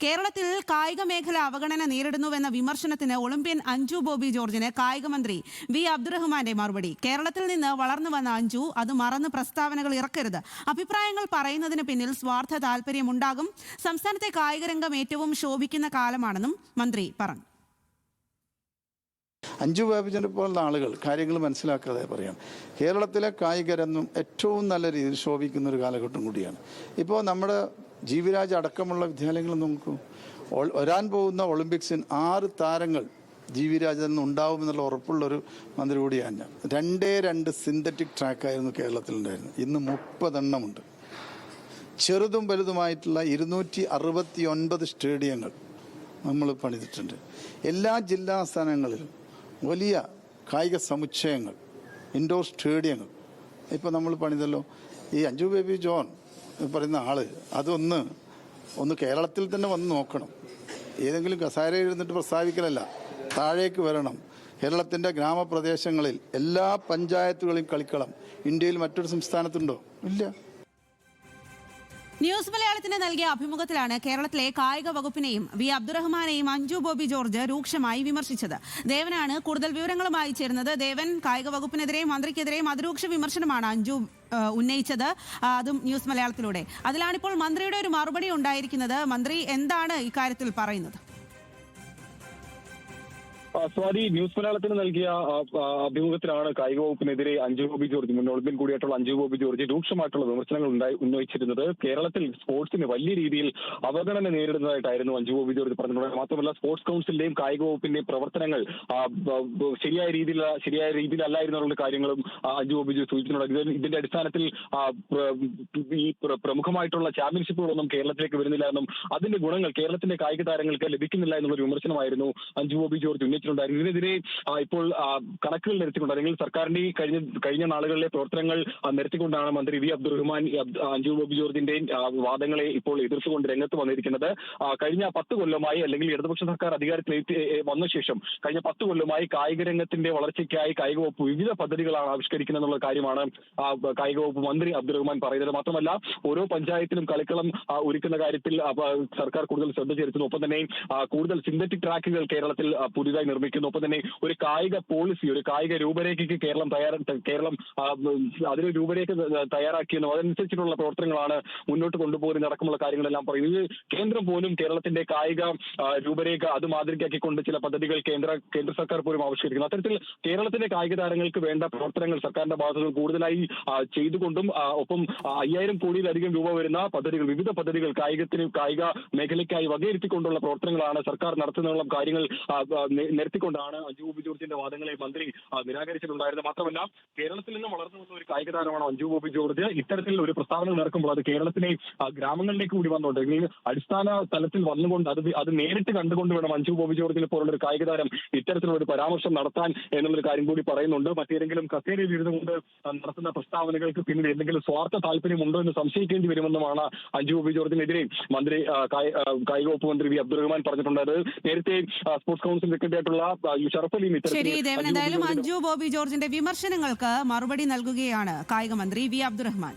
കേരളത്തിൽ കായിക മേഖല അവഗണന നേരിടുന്നുവെന്ന വിമർശനത്തിന് ഒളിമ്പ്യൻ അഞ്ജു ബോബി ജോർജിന് കായിക മന്ത്രി വി അബ്ദുറഹ്മാന്റെ മറുപടി. കേരളത്തിൽ നിന്ന് വളർന്നു വന്ന അഞ്ജു അത് മറന്ന് പ്രസ്താവനകൾ ഇറക്കരുത്. അഭിപ്രായങ്ങൾ പറയുന്നതിന് പിന്നിൽ സ്വാർത്ഥ താല്പര്യമുണ്ടാകും. സംസ്ഥാനത്തെ കായികരംഗം ഏറ്റവും ശോഭിക്കുന്ന കാലമാണെന്നും മന്ത്രി പറഞ്ഞു. അഞ്ജു ബോബിജിനെ പോലുള്ള ആളുകൾ കാര്യങ്ങൾ മനസ്സിലാക്കാതെ പറയാം. കേരളത്തിലെ കായികരംഗം ഏറ്റവും നല്ല രീതിയിൽ ശോഭിക്കുന്ന ഒരു കാലഘട്ടം കൂടിയാണ്. ഇപ്പോൾ നമ്മുടെ ജീവിരാജ് അടക്കമുള്ള വിദ്യാലയങ്ങൾ നോക്കൂ. വരാൻ പോകുന്ന ഒളിമ്പിക്സിന് 6 താരങ്ങൾ ജീവിരാജിൽ നിന്ന് ഉണ്ടാവുമെന്നുള്ള ഉറപ്പുള്ളൊരു മന്ത്രി കൂടിയാണ് ഞാൻ. 2 സിന്തറ്റിക് ട്രാക്കായിരുന്നു കേരളത്തിലുണ്ടായിരുന്നത്. ഇന്ന് 30 എണ്ണമുണ്ട്. ചെറുതും വലുതുമായിട്ടുള്ള 269 സ്റ്റേഡിയങ്ങൾ നമ്മൾ പണിതിട്ടുണ്ട്. എല്ലാ ജില്ലാ സ്ഥാനങ്ങളിലും വലിയ കായിക സമുച്ചയങ്ങൾ, ഇൻഡോർ സ്റ്റേഡിയങ്ങൾ ഇപ്പോൾ നമ്മൾ പണിതല്ലോ. ഈ അഞ്ജു ബേബി ജോൺ പറയുന്ന ആള് ഒന്ന് കേരളത്തിൽ തന്നെ വന്ന് നോക്കണം. ഏതെങ്കിലും കസേരയിൽ ഇരുന്നിട്ട് പ്രസ്താവിക്കലല്ല, താഴേക്ക് വരണം. കേരളത്തിൻ്റെ ഗ്രാമപ്രദേശങ്ങളിൽ എല്ലാ പഞ്ചായത്തുകളിലും കളിക്കളം. ഇന്ത്യയിൽ മറ്റൊരു സംസ്ഥാനത്തുണ്ടോ? ഇല്ല. ന്യൂസ് മലയാളത്തിന് നൽകിയ അഭിമുഖത്തിലാണ് കേരളത്തിലെ കായിക വകുപ്പിനെയും വി അബ്ദുറഹ്മാനെയും അഞ്ജു ബോബി ജോർജ് രൂക്ഷമായി വിമർശിച്ചത്. ദേവനാണ് കൂടുതൽ വിവരങ്ങളുമായി ചേരുന്നത്. ദേവൻ, കായിക വകുപ്പിനെതിരെയും മന്ത്രിക്കെതിരെയും അതിരൂക്ഷ വിമർശനമാണ് അഞ്ജു ഉന്നയിച്ചത്, അതും ന്യൂസ് മലയാളത്തിലൂടെ. അതിലാണിപ്പോൾ മന്ത്രിയുടെ ഒരു മറുപടി ഉണ്ടായിരിക്കുന്നത്. മന്ത്രി എന്താണ് ഇക്കാര്യത്തിൽ പറയുന്നത്? സ്വാതി, ന്യൂസ് മലയാളത്തിന് നൽകിയ അഭിമുഖത്തിലാണ് കായിക വകുപ്പിനെതിരെ അഞ്ജു ബോബി ജോർജ്, മുൻ ഒളിമ്പ്യൻ കൂടിയായിട്ടുള്ള അഞ്ജു ബോബി ജോർജ് രൂക്ഷമായിട്ടുള്ള വിമർശനങ്ങൾ ഉന്നയിച്ചിരുന്നത്. കേരളത്തിൽ സ്പോർട്സിന് വലിയ രീതിയിൽ അവഗണന നേരിടുന്നതായിട്ടായിരുന്നു അഞ്ജു ബോബി ജോർജ് പറഞ്ഞിട്ടുള്ളത്. മാത്രമല്ല, സ്പോർട്സ് കൗൺസിലിന്റെയും കായിക വകുപ്പിന്റെയും പ്രവർത്തനങ്ങൾ ശരിയായ രീതിയിലല്ലായിരുന്നുള്ള കാര്യങ്ങളും അഞ്ജു ബോബി ജോർജ് സൂചിപ്പിച്ചിട്ടുണ്ട്. ഇതിന്റെ അടിസ്ഥാനത്തിൽ ഈ പ്രമുഖമായിട്ടുള്ള ചാമ്പ്യൻഷിപ്പുകളൊന്നും കേരളത്തിലേക്ക് വരുന്നില്ല എന്നും അതിന്റെ ഗുണങ്ങൾ കേരളത്തിന്റെ കായിക താരങ്ങൾക്ക് ലഭിക്കുന്നില്ല എന്നുള്ള വിമർശനമായിരുന്നു അഞ്ജു ബോബി ജോർജ് ഉന്നയിച്ചിട്ടുണ്ടായിരുന്നു. ഇതിനെതിരെ ഇപ്പോൾ കണക്കുകൾ നിരത്തിക്കൊണ്ട്, അല്ലെങ്കിൽ സർക്കാരിന്റെ കഴിഞ്ഞ നാളുകളിലെ പ്രവർത്തനങ്ങൾ നിരത്തിക്കൊണ്ടാണ് മന്ത്രി വി അബ്ദുറഹ്മാൻ അഞ്ജു ബോബി ജോർജിന്റെ വാദങ്ങളെ ഇപ്പോൾ എതിർത്തുകൊണ്ട് രംഗത്ത് വന്നിരിക്കുന്നത്. കഴിഞ്ഞ 10 കൊല്ലമായി, അല്ലെങ്കിൽ ഇടതുപക്ഷ സർക്കാർ അധികാരത്തിൽ വന്ന ശേഷം കഴിഞ്ഞ 10 കൊല്ലമായി കായിക രംഗത്തിന്റെ വളർച്ചയ്ക്കായി കായിക വകുപ്പ് വിവിധ പദ്ധതികളാണ് ആവിഷ്കരിക്കുന്നത് എന്നുള്ള കാര്യമാണ് കായിക വകുപ്പ് മന്ത്രി അബ്ദുറഹ്മാൻ പറയുന്നത്. മാത്രമല്ല, ഓരോ പഞ്ചായത്തിലും കളിക്കളം ഒരുക്കുന്ന കാര്യത്തിൽ സർക്കാർ കൂടുതൽ ശ്രദ്ധ ചെലുത്തുന്നു. ഒപ്പം തന്നെ കൂടുതൽ സിന്തറ്റിക് ട്രാക്കുകൾ കേരളത്തിൽ പുതിയതായി നിർമ്മിക്കുന്നു. ഒപ്പം തന്നെ ഒരു കായിക പോളിസി, ഒരു കായിക രൂപരേഖയ്ക്ക് കേരളം അതിന് രൂപരേഖ തയ്യാറാക്കിയെന്നും അതനുസരിച്ചിട്ടുള്ള പ്രവർത്തനങ്ങളാണ് മുന്നോട്ട് കൊണ്ടുപോകുന്ന അടക്കമുള്ള കാര്യങ്ങളെല്ലാം പറയുന്നത്. കേന്ദ്രം പോലും കേരളത്തിന്റെ കായിക രൂപരേഖ അത് മാതൃകയാക്കിക്കൊണ്ട് ചില പദ്ധതികൾ കേന്ദ്ര സർക്കാർ പോലും ആവിഷ്കരിക്കുന്നു. അത്തരത്തിൽ കേരളത്തിന്റെ കായിക താരങ്ങൾക്ക് വേണ്ട പ്രവർത്തനങ്ങൾ സർക്കാരിന്റെ ഭാഗത്തുനിന്ന് കൂടുതലായി ചെയ്തുകൊണ്ടും ഒപ്പം 5000 കോടിയിലധികം രൂപ വരുന്ന പദ്ധതികൾ, വിവിധ പദ്ധതികൾ കായിക മേഖലയ്ക്കായി വകയിരുത്തിക്കൊണ്ടുള്ള പ്രവർത്തനങ്ങളാണ് സർക്കാർ നടത്തുന്നുള്ള കാര്യങ്ങൾ നിരത്തിക്കൊണ്ടാണ് അഞ്ജു ബോബി ജോർജിന്റെ വാദങ്ങളെ മന്ത്രി നിരാകരിച്ചിട്ടുണ്ടായിരുന്നത്. മാത്രമല്ല, കേരളത്തിൽ നിന്ന് വളർന്നു വന്ന ഒരു കായിക താരമാണ് അഞ്ജു ബോബി ജോർജ്. ഇത്തരത്തിൽ ഒരു പ്രസ്താവന നടക്കുമ്പോൾ അത് കേരളത്തിലെ ഗ്രാമങ്ങളിലേക്ക് കൂടി വന്നുകൊണ്ട്, അല്ലെങ്കിൽ അടിസ്ഥാന തലത്തിൽ വന്നുകൊണ്ട് അത് നേരിട്ട് കണ്ടുകൊണ്ട് വേണം അഞ്ജു ബോബി ജോർജിനെ പോലുള്ള ഒരു കായിക താരം ഇത്തരത്തിലുള്ള ഒരു പരാമർശം നടത്താൻ എന്നുള്ളൊരു കാര്യം കൂടി പറയുന്നുണ്ട്. മറ്റേതെങ്കിലും കസേരയിൽ ഇരുന്നുകൊണ്ട് നടത്തുന്ന പ്രസ്താവനകൾക്ക് പിന്നിൽ എന്തെങ്കിലും സ്വാർത്ഥ താല്പര്യമുണ്ടോ എന്ന് സംശയിക്കേണ്ടി വരുമെന്നുമാണ് അഞ്ജു ബോബി ജോർജിനെതിരെ മന്ത്രി കായിക വകുപ്പ് മന്ത്രി വി അബ്ദുറഹ്മാൻ പറഞ്ഞിട്ടുള്ളത്. നേരത്തെ സ്പോർട്സ് കൗൺസിൽ സെക്രട്ടറി ആയിട്ടുള്ള ഷറഫ് അലിയും ശരി ദേവൻ, എന്തായാലും അഞ്ജു ബോബി ജോർജിന്റെ വിമർശനങ്ങൾക്ക് മറുപടി നൽകുകയാണ് കായിക മന്ത്രി വി അബ്ദുറഹ്മാൻ.